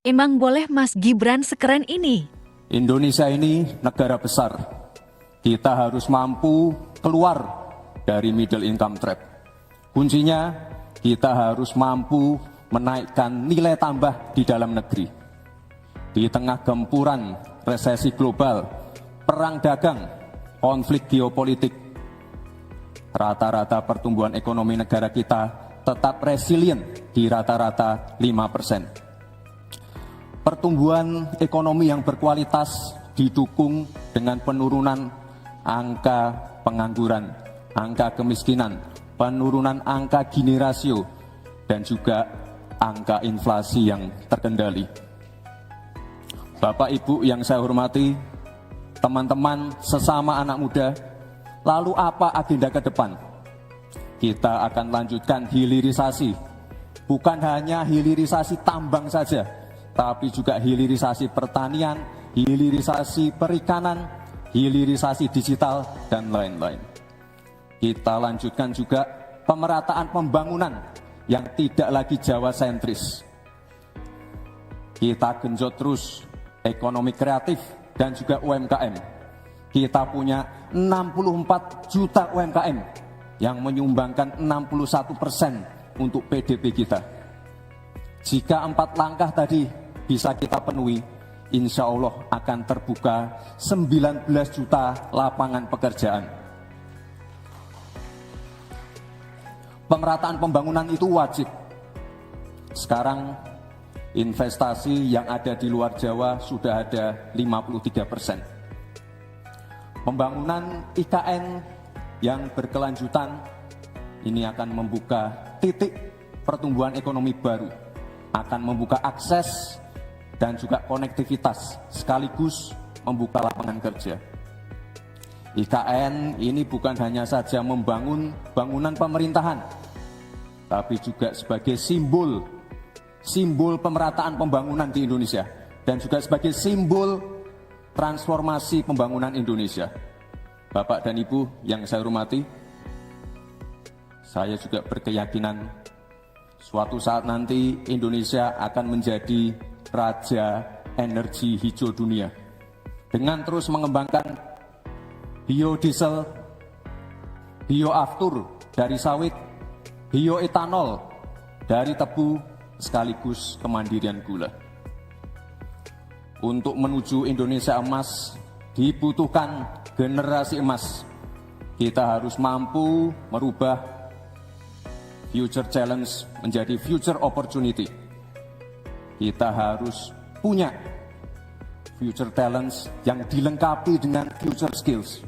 Emang boleh Mas Gibran sekeren ini? Indonesia ini negara besar. Kita harus mampu keluar dari middle income trap. Kuncinya kita harus mampu menaikkan nilai tambah di dalam negeri. Di tengah gempuran resesi global, perang dagang, konflik geopolitik, rata-rata pertumbuhan ekonomi negara kita tetap resilient di rata-rata 5%. Pertumbuhan ekonomi yang berkualitas didukung dengan penurunan angka pengangguran, angka kemiskinan, penurunan angka Gini rasio, dan juga angka inflasi yang terkendali. Bapak Ibu yang saya hormati, teman-teman sesama anak muda, lalu apa agenda ke depan? Kita akan lanjutkan hilirisasi, bukan hanya hilirisasi tambang saja, tapi juga hilirisasi pertanian, hilirisasi perikanan, hilirisasi digital, dan lain-lain. Kita lanjutkan juga pemerataan pembangunan yang tidak lagi Jawa sentris. Kita genjot terus ekonomi kreatif dan juga UMKM. Kita punya 64 juta UMKM yang menyumbangkan 61% untuk PDB kita. Jika 4 langkah tadi bisa kita penuhi, insya Allah akan terbuka 19 juta lapangan pekerjaan. Pemerataan pembangunan itu wajib. Sekarang investasi yang ada di luar Jawa sudah ada 53%. Pembangunan IKN yang berkelanjutan ini akan membuka titik pertumbuhan ekonomi baru, akan membuka akses dan juga konektivitas, sekaligus membuka lapangan kerja. IKN ini bukan hanya saja membangun bangunan pemerintahan, tapi juga sebagai simbol pemerataan pembangunan di Indonesia, dan juga sebagai simbol transformasi pembangunan Indonesia. Bapak dan Ibu yang saya hormati, saya juga berkeyakinan suatu saat nanti Indonesia akan menjadi raja energi hijau dunia dengan terus mengembangkan biodiesel, bioaftur dari sawit, bioetanol dari tebu, sekaligus kemandirian gula. Untuk menuju Indonesia emas dibutuhkan generasi emas. Kita harus mampu merubah future challenge menjadi future opportunity. Kita harus punya future talents yang dilengkapi dengan future skills.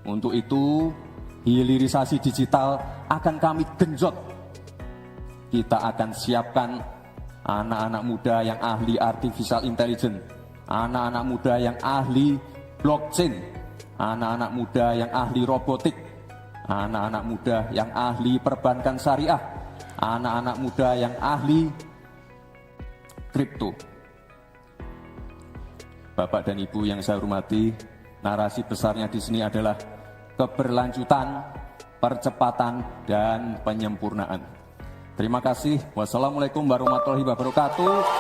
Untuk itu, hilirisasi digital akan kami genjot. Kita akan siapkan anak-anak muda yang ahli artificial intelligence, anak-anak muda yang ahli blockchain, anak-anak muda yang ahli robotik, anak-anak muda yang ahli perbankan syariah, anak-anak muda yang ahli kripto. Bapak dan Ibu yang saya hormati, narasi besarnya di sini adalah keberlanjutan, percepatan, dan penyempurnaan. Terima kasih. Wassalamualaikum warahmatullahi wabarakatuh.